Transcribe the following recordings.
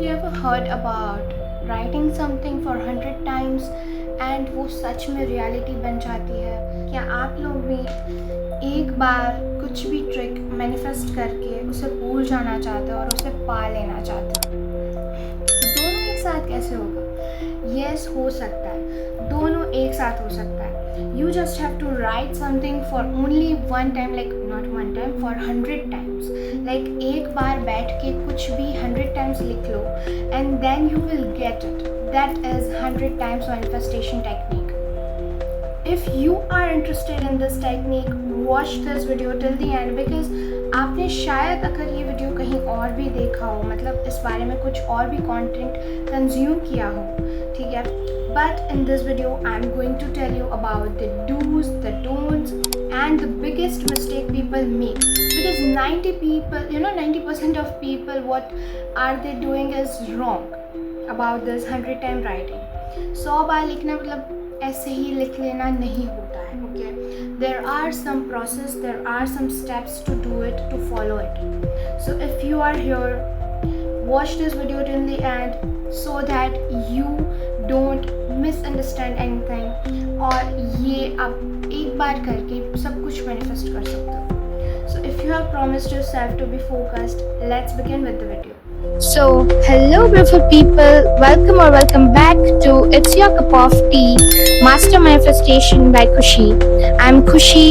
you ever heard about writing something for 100 times and वो सच में reality बन जाती है? क्या आप लोग भी एक बार कुछ भी ट्रिक मैनिफेस्ट करके उसे भूल जाना चाहते हो और उसे पा लेना चाहते हो? दोनों एक साथ कैसे होगा? यस, हो सकता है, दोनों एक साथ हो सकता है. You just have to write something for only one time, like not one time, for 100 times. Like एक बार बैठ के कुछ भी 100 times लिख लो and then you will get it. That is 100 times manifestation technique. If you are interested in this technique, watch this video till the end because आपने शायद अगर ये वीडियो कहीं और भी देखा हो, मतलब इस बारे में कुछ और भी कंटेंट कंज्यूम किया हो, ठीक है. But in this video, I'm going to tell you about the do's, the don'ts, and the biggest mistake people make. Because 90% of people, what are they doing is wrong about this 100 time writing. 100 बार लिखना मतलब ऐसे ही लिख लेना नहीं होता है, okay? There are some process, there are some steps to do it, to follow it. So if you are here, watch this video till the end so that you don't misunderstand anything और ये आप एक बार करके सब कुछ manifest कर सकते हो. So if you have promised yourself to be focused, let's begin with the video. So, hello beautiful people, welcome back to It's Your Cup of Tea, Master Manifestation by Khushi. I'm Khushi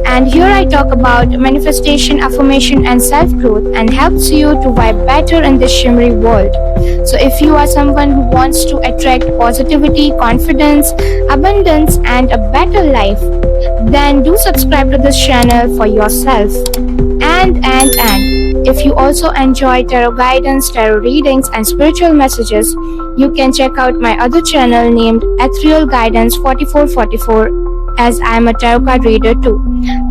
and here I talk about manifestation, affirmation and self-growth and helps you to vibe better in this shimmery world. So if you are someone who wants to attract positivity, confidence, abundance and a better life, then do subscribe to this channel for yourself. And if you also enjoy tarot guidance, tarot readings and spiritual messages, you can check out my other channel named Ethereal Guidance 4444 as I am a tarot card reader too.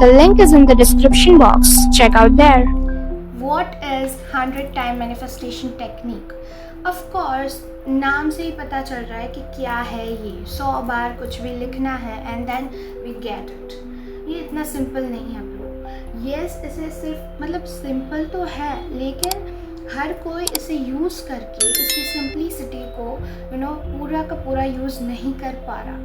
The link is in the description box. Check out there. What is 100 time manifestation technique? Of course, नाम से ही पता चल रहा है कि क्या है ये. 100 बार कुछ भी लिखना है and then we get it. ये इतना सिंपल नहीं है ब्रो. यस, इसे सिर्फ मतलब सिंपल तो है लेकिन हर कोई इसे यूज़ करके इसकी सिंपलिसिटी को पूरा का पूरा यूज़ नहीं कर पा रहा.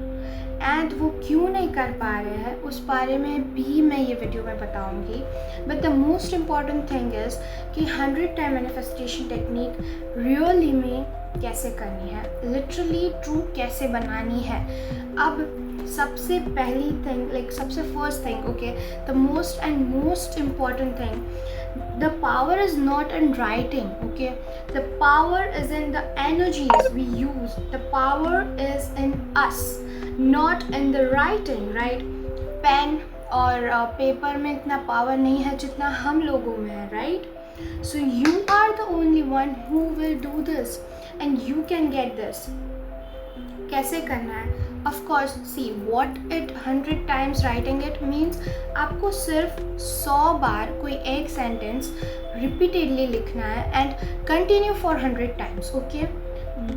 एंड वो क्यों नहीं कर पा रहे हैं उस बारे में भी मैं ये वीडियो में बताऊंगी. But the most important thing is कि 100 टाइम मैनिफेस्टेशन टेक्निक रियली में कैसे करनी है, लिटरली ट्रू कैसे बनानी है. अब सबसे पहली थिंग, सबसे first thing, okay, the most important thing, the power is not in writing, okay? The power is in the energies we use. The power is in us, not in the writing, right? Pen और paper में इतना power नहीं है जितना हम लोगों में है, right? So you are the only one who will do this and you can get this. कैसे करना है? Of course, see what it 100 times writing it means. आपको सिर्फ 100 बार कोई एक सेंटेंस रिपीटेडली लिखना है and continue for 100 times, okay?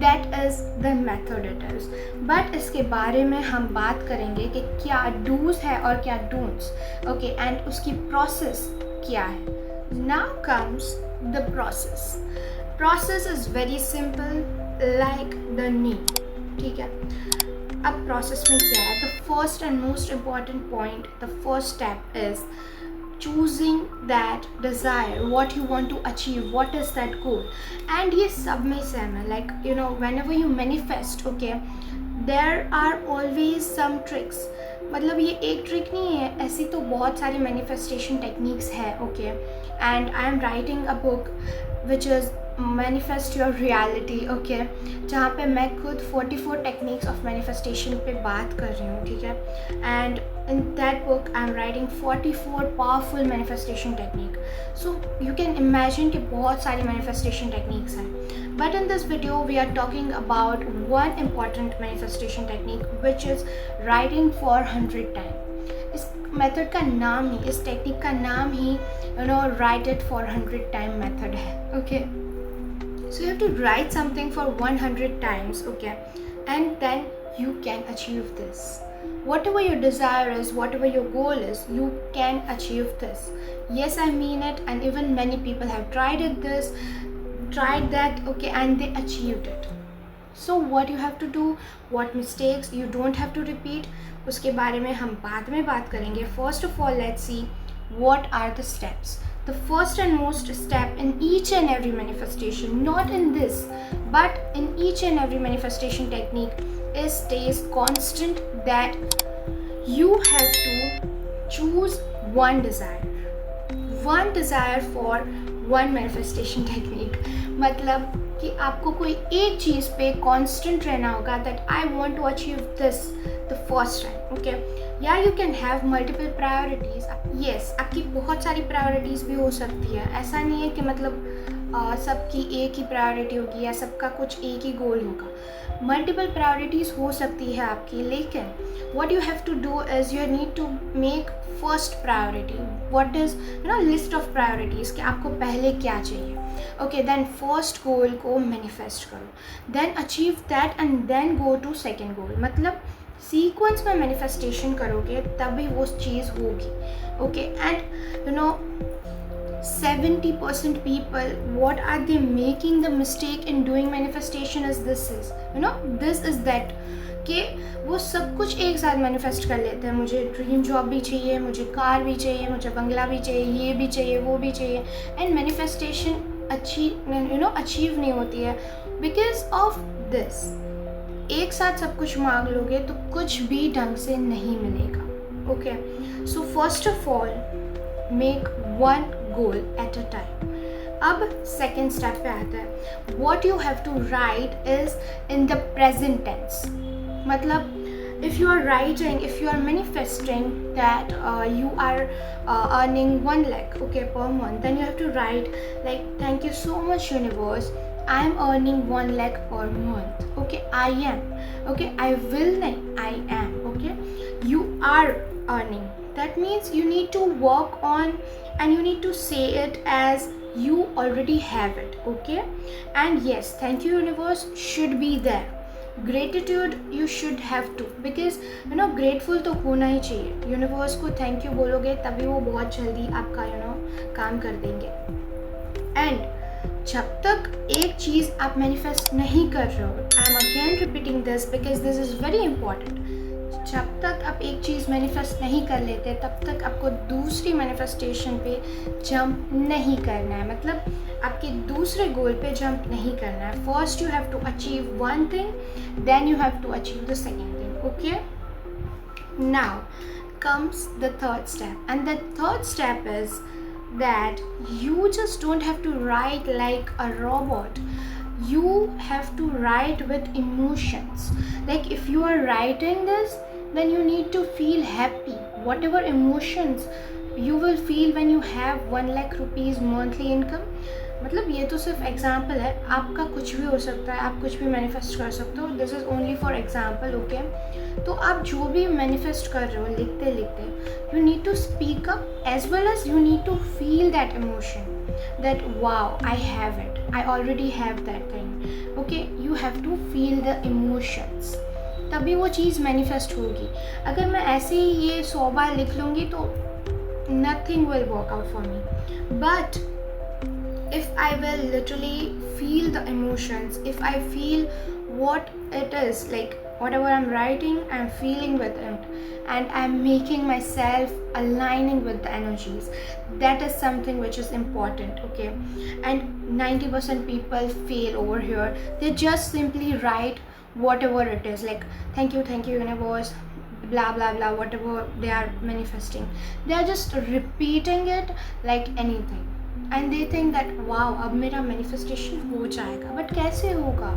That is the method it is. But इसके बारे में हम बात करेंगे कि क्या do's है और क्या don'ts, okay? And उसकी process क्या है? Now comes the process. Process is very simple, like the name, ठीक है? अब प्रोसेस में क्या है? The first and most important point, the first step is choosing that desire, what you want to achieve, what is that goal. And ये सब में same है, whenever you manifest, okay, there are always some tricks. मतलब ये एक trick नहीं है, ऐसी तो बहुत सारी मैनिफेस्टेशन टेक्निक्स है, okay. And I am writing a book which is manifest your reality, okay, जहाँ पे मैं खुद 44 टेक्निक्स ऑफ मैनिफेस्टेशन पे बात कर रही हूँ, ठीक है. And in that book I am writing 44 powerful manifestation technique. So you can imagine कि बहुत सारी manifestation techniques हैं. But in this video we are talking about one important manifestation technique which is writing for 100 times. इस method का नाम ही, इस technique का नाम ही write it for 100 time method है, okay. So you have to write something for 100 times, okay, and then you can achieve this. Whatever your desire is, whatever your goal is, you can achieve this. Yes, I mean it, and even many people have tried it this. tried that, okay, and they achieved it. So what you have to do, what mistakes you don't have to repeat, उसके बारे में हम बाद में बात करेंगे. First of all, let's see what are the steps. The first and most step in each and every manifestation, not in this, but in each and every manifestation technique, is stays constant, that you have to choose one desire for one manifestation technique. मतलब कि आपको कोई एक चीज़ पे constant रहना होगा, that I want to achieve this the first time. Okay, yeah you can have multiple priorities. Yes, आपकी बहुत सारी प्रायोरिटीज़ भी हो सकती है. ऐसा नहीं है कि मतलब सबकी एक ही प्रायोरिटी होगी या सबका कुछ एक ही गोल होगा. मल्टीपल प्रायोरिटीज़ हो सकती है आपकी, लेकिन what you have to do is you need to make first priority. What is list of priorities कि आपको पहले क्या चाहिए. Okay, then first goal को manifest करो, then achieve that and then go to second goal. मतलब sequence में manifestation करोगे तभी वो चीज़ होगी. Okay, and 70% people, what are they making the mistake in doing manifestation is this is that कि वो सब कुछ एक साथ मैनिफेस्ट कर लेते हैं. मुझे ड्रीम जॉब भी चाहिए, मुझे कार भी चाहिए, मुझे बंगला भी चाहिए, ये भी चाहिए, वो भी चाहिए, एंड मैनिफेस्टेशन अचीव नहीं होती है बिकॉज ऑफ दिस. एक साथ सब कुछ मांग लोगे तो कुछ भी ढंग से नहीं मिलेगा. Okay, so first of all make one goal at a time. अब सेकेंड स्टेप पे आता है, what you have to write is in the present tense. मतलब if you are writing, if you are manifesting that you are earning 1 lakh, okay, per month, then you have to write like, thank you so much universe, I am earning 1 lakh per month. Okay, I am. Okay, I will not, I am. Okay, you are earning. That means you need to work on and you need to say it as you already have it. Okay, and yes, thank you universe should be there. Gratitude you should have too, because grateful तो होना ही चाहिए. Universe को thank you बोलोगे तभी वो बहुत जल्दी आपका काम कर देंगे. एंड जब तक एक चीज़ आप मैनिफेस्ट नहीं कर रहे हो, I am again repeating this because this is very important, जब तक आप एक चीज़ मैनिफेस्ट नहीं कर लेते तब तक आपको दूसरी मैनिफेस्टेशन पे जंप नहीं करना है. मतलब आपके दूसरे गोल पे जंप नहीं करना है. First you have to achieve one thing, then you have to achieve the second thing. Okay, now comes the third step, and the third step is that you just don't have to write like a robot. You have to write with emotions. Like if you are writing this, then you need to feel happy. Whatever emotions you will feel when you have 1 lakh rupees monthly income. मतलब ये तो सिर्फ example है, आपका कुछ भी हो सकता है, आप कुछ भी मैनिफेस्ट कर सकते हो. This is only for example. Okay, तो आप जो भी मैनिफेस्ट कर रहे हो लिखते लिखते, you need to speak up as well as you need to feel that emotion, that wow I have it, I already have that thing. Okay, you have to feel the emotions, तभी वो चीज़ manifest होगी. अगर मैं ऐसे ही ये 100 बार लिख लूँगी तो nothing will work out for me. But if I will literally feel the emotions, if I feel what it is, like whatever I'm writing, I'm feeling with it, and I'm making myself aligning with the energies, that is something which is important. Okay, and 90% people fail over here. They just simply write whatever it is, like thank you universe, blah blah blah, whatever they are manifesting. They are just repeating it like anything, and they think that wow, अब मेरा manifestation हो जाएगा. but कैसे होगा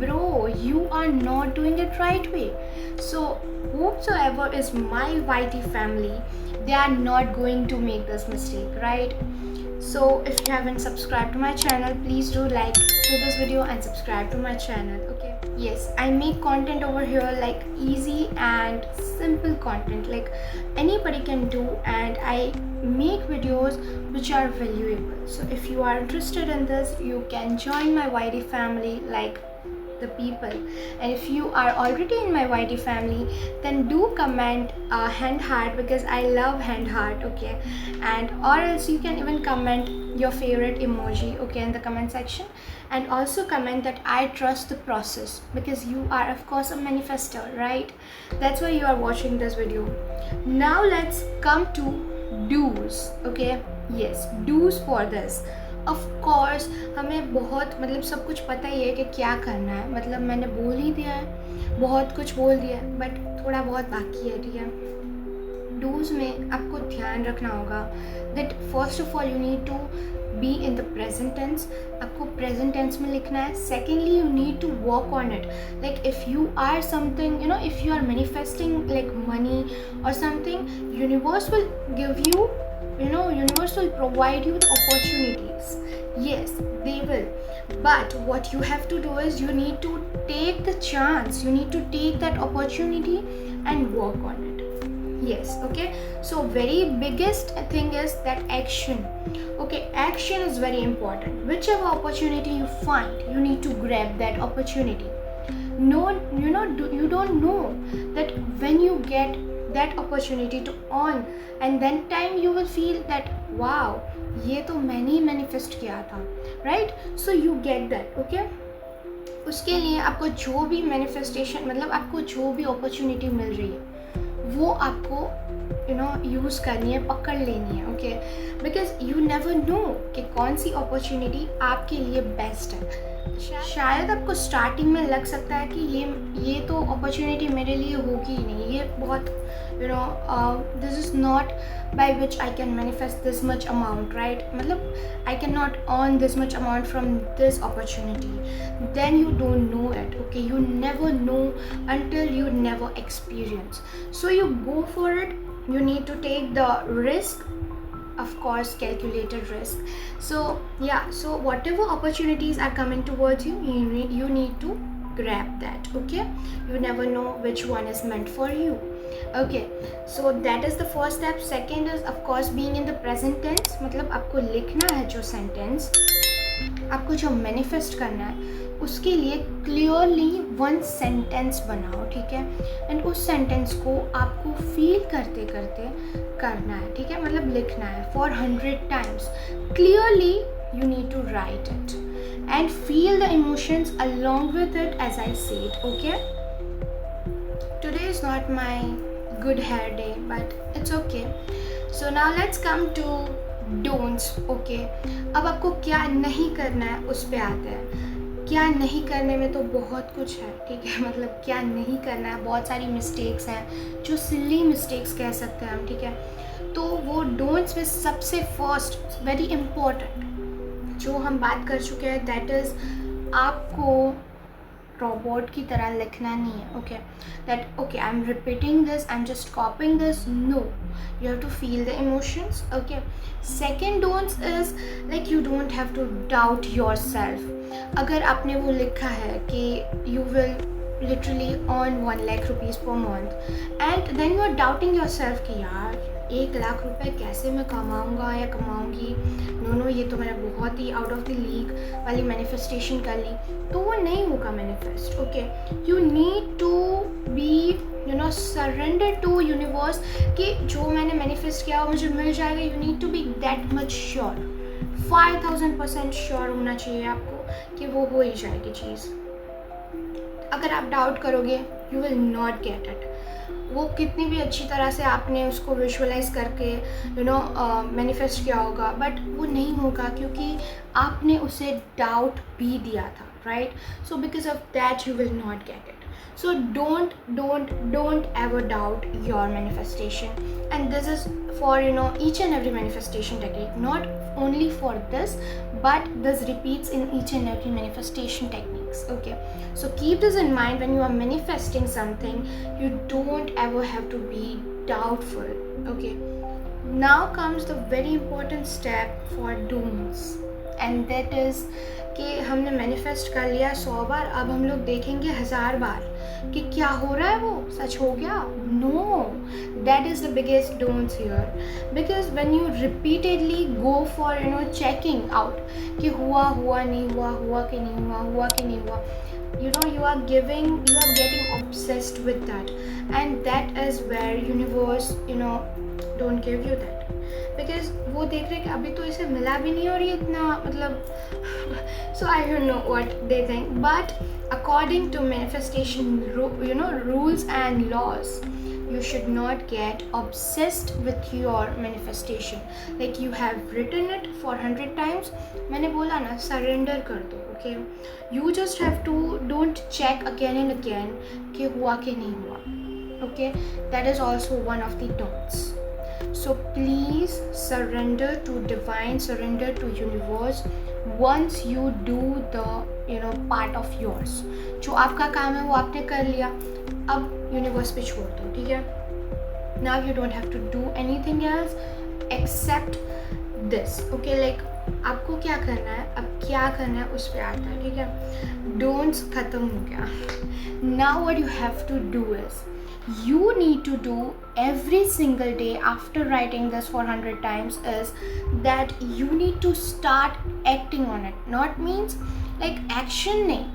bro? You are not doing it right way. So whosoever is my YT family, they are not going to make this mistake, right? So if you haven't subscribed to my channel, please do like to this video and subscribe to my channel. Okay, yes, I make content over here, like easy and simple content, like anybody can do, and I make videos which are valuable. So if you are interested in this, you can join my YT family. Like the people. And if you are already in my YT family, then do comment hand heart, because I love hand heart, okay? And or else you can even comment your favorite emoji, okay, in the comment section. And also comment that I trust the process, because you are of course a manifestor, right? That's why you are watching this video. Now let's come to do's, okay? Yes, do's for this. Of course हमें बहुत मतलब सब कुछ पता ही है कि क्या करना है, मतलब मैंने बोल ही दिया है, बहुत कुछ बोल दिया है, बट थोड़ा बहुत बाकी है, ठीक है? डूज में आपको ध्यान रखना होगा that first of all you need to be in the present tense. आपको प्रेजेंट टेंस में लिखना है. Secondly you need to work on it. Like if you are something, you know, if you are manifesting like money or something, universe will give you, you know, universe will provide you the opportunities. Yes, they will, but what you have to do is you need to take the chance, you need to take that opportunity and work on it. Yes, okay? So very biggest thing is that action. Okay, action is very important. Whichever opportunity you find, you need to grab that opportunity. No, you know, you don't know that when you get that opportunity to earn, and then time you will feel that wow, ये तो मैंने ही manifest किया था, right? So you get that, okay? उसके लिए आपको जो भी मैनिफेस्टेशन, मतलब आपको जो भी अपॉर्चुनिटी मिल रही है वो आपको यू नो यूज़ करनी है, पकड़ लेनी है, okay? Because you never no कि कौन सी अपॉर्चुनिटी आपके लिए बेस्ट है. शायद आपको स्टार्टिंग में लग सकता है कि ये तो अपॉर्चुनिटी मेरे लिए होगी ही नहीं, ये बहुत you know this is not by which I can manifest this much amount, right? मतलब I can not earn this much amount from this opportunity. Then you don't know it, okay? You never know until you never experience. So you go for it. You need to take the risk, of course, calculated risk. So yeah, so whatever opportunities are coming towards you, you need to grab that, okay? You never know which one is meant for you, okay? So that is the first step. Second is of course being in the present tense. मतलब आपको लिखना है जो sentence, आपको जो manifest करना है, उसके लिए क्लियरली वन सेंटेंस बनाओ, ठीक है? एंड उस सेंटेंस को आपको फील करते करते करना है, ठीक है? मतलब लिखना है for 100 times. Clearly you need to write it and feel the emotions along with it as I said, okay? Today is not my good hair day, but it's okay. So now let's come to don'ts, okay? अब आपको क्या नहीं करना है उस पे आते हैं. क्या नहीं करने में तो बहुत कुछ है, ठीक है? मतलब क्या नहीं करना है, बहुत सारी मिस्टेक्स हैं जो सिली मिस्टेक्स कह सकते हैं हम, ठीक है? तो वो डोंट्स में सबसे फर्स्ट वेरी इम्पोर्टेंट जो हम बात कर चुके हैं, दैट इज़ आपको रोबोट की तरह लिखना नहीं है, okay? That okay I am repeating this, I am just copying this. No, you have to feel the emotions, okay? Second don'ts is like you don't have to doubt yourself. अगर आपने वो लिखा है कि you will literally earn 1 lakh rupees per month and then you are doubting yourself कि यार 1 लाख रुपए कैसे मैं कमाऊँगा या कमाऊँगी, नो ये तो मैंने बहुत ही आउट ऑफ द लीग वाली मैनिफेस्टेशन कर ली, तो वो नहीं होगा manifest, okay? You need to be you know surrender to universe कि जो मैंने मैनिफेस्ट किया वो मुझे मिल जाएगा. You need to be that much sure, 5000% sure होना चाहिए आपको कि वो हो ही जाएगी चीज़. अगर आप डाउट करोगे you will not get it. वो कितनी भी अच्छी तरह से आपने उसको विजुअलाइज करके यू नो मैनिफेस्ट किया होगा, बट वो नहीं होगा क्योंकि आपने उसे डाउट भी दिया था, right? So because of that you will not get it. So don't ever doubt your manifestation, and this is for you know each and every manifestation technique, not only for this, but this repeats in each and every manifestation techniques, okay? So keep this in mind when you are manifesting something. You don't ever have to be doubtful, okay? Now comes the very important step for don'ts, and that is कि हमने manifest कर लिया 100 बार, अब हम लोग देखेंगे 1000 बार कि क्या हो रहा है, वो सच हो गया. No, that is the biggest don'ts here. Because when you repeatedly go for checking out कि हुआ नहीं हुआ कि नहीं हुआ, you are getting obsessed with that, and that is where universe don't give you that. Because वो देख रहे कि अभी तो इसे मिला भी नहीं और ये इतना मतलब so I don't know what they think, but according to manifestation rules and laws, you should not get obsessed with your manifestation. Like you have written it for 100 times, मैंने बोला ना, surrender कर दो. Okay, you just have to don't check again and again कि हुआ कि नहीं हुआ. Okay, that is also one of the don'ts. So please surrender to divine, surrender to universe once you do the part of yours. जो आपका काम है वो आपने कर लिया, अब यूनिवर्स पे छोड़ दो. ठीक है, now you don't have to do anything else except this. Okay, like आपको क्या करना है, अब क्या करना है उस पे आता है. ठीक है, don'ts खत्म हो गया. Now what you have to do is, you need to do every single day after writing this 400 times is that you need to start acting on it. Not means like action नहीं,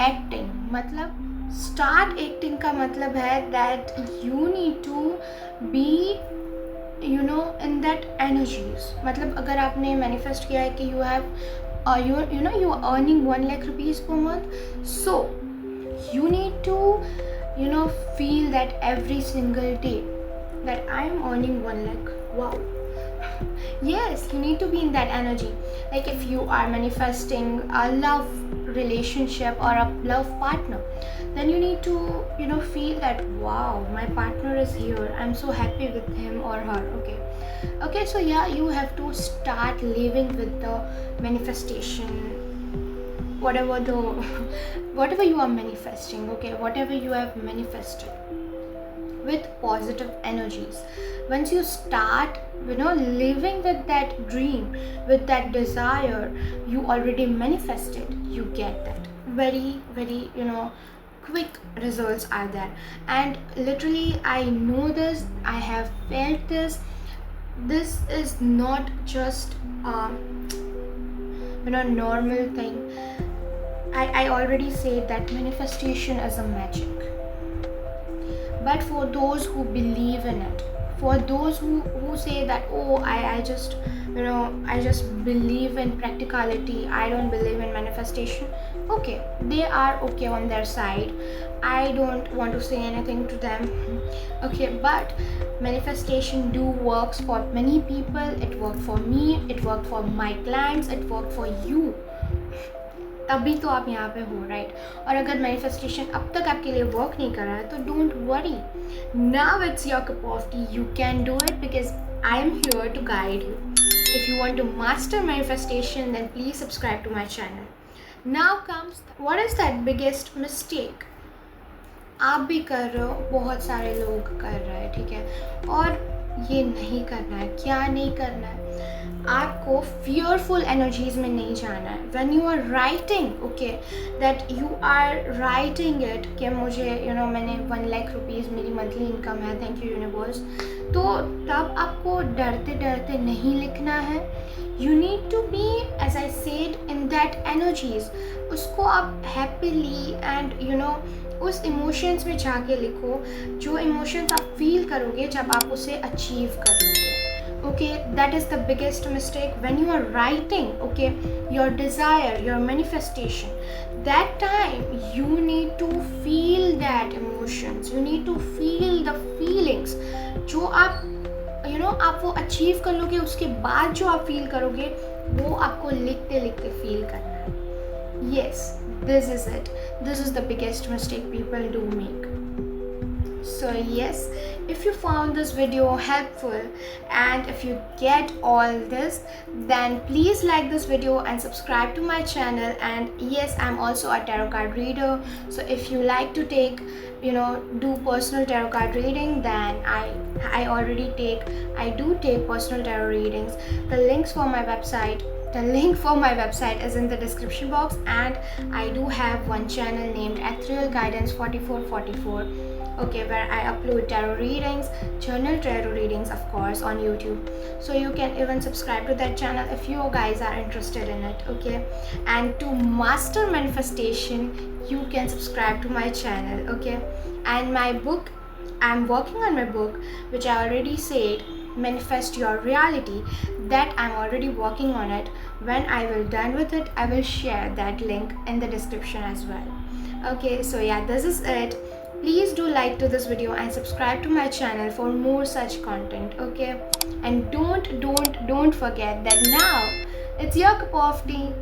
acting. मतलब start acting का मतलब है that you need to be in that energies. मतलब अगर आपने manifest किया है कि you have you are earning 1 lakh rupees per month, so you need to feel that every single day that I am earning 1 lakh. Wow. Yes, you need to be in that energy. Like if you are manifesting a love relationship or a love partner, then you need to feel that wow, my partner is here, I'm so happy with him or her. Okay, so yeah, you have to start living with the manifestation, whatever you are manifesting. Okay, whatever you have manifested with positive energies. Once you start living with that dream, with that desire you already manifested, you get that very very quick results are there. And literally I know this, I have felt this. This is not just normal thing. I already said that manifestation is a magic, but for those who believe in it, for those who say that oh I just I just believe in practicality, I don't believe in manifestation, okay, they are okay on their side. I don't want to say anything to them. Okay, but manifestation do works for many people. It worked for me, it worked for my clients, it worked for you. तभी तो आप यहाँ पे हो, right? और अगर manifestation अब तक आपके लिए वर्क नहीं कर रहा है तो don't worry, now it's your cup of tea, you can do it because I am here to guide you. If you want to master manifestation, then please subscribe to my channel. Now comes what is that biggest mistake? आप भी कर रहे हो, बहुत सारे लोग कर रहे हैं, ठीक है? और ये नहीं करना है. क्या नहीं करना है? आपको fearful energies में नहीं जाना है. When you are writing, okay, that you are writing it कि मुझे मैंने 1 लाख रुपीज़ मेरी मंथली इनकम है, थैंक यू यूनिवर्स, तो तब आपको डरते डरते नहीं लिखना है. You need to be, as I said, in that energies. उसको आप happily and उस इमोशंस में जाके लिखो जो इमोशंस आप फील करोगे जब आप उसे अचीव कर लोगे. Okay, that is the biggest mistake when you are writing, okay, your desire, your manifestation. That time you need to feel that emotions, you need to feel the feelings जो आप आप वो अचीव कर लोगे, उसके बाद जो आप फील करोगे वो आपको लिखते लिखते फील करना है. Yes, this is it. This is the biggest mistake people do make. So yes, if you found this video helpful and if you get all this, then please like this video and subscribe to my channel. And yes, I'm also a tarot card reader, so if you like to take do personal tarot card reading, then I do take personal tarot readings. The links for my website The link for my website is in the description box, and I do have one channel named Ethereal Guidance 4444, okay, where I upload tarot readings, journal tarot readings, of course, on YouTube. So you can even subscribe to that channel if you guys are interested in it, okay. And to master manifestation, you can subscribe to my channel, okay. And my book, I'm working on my book, which I already said, Manifest Your Reality, that I'm already working on it. When I will done with it, I will share that link in the description as well. Okay, so yeah, this is it. Please do like to this video and subscribe to my channel for more such content, okay. And don't forget that now it's your cup of tea.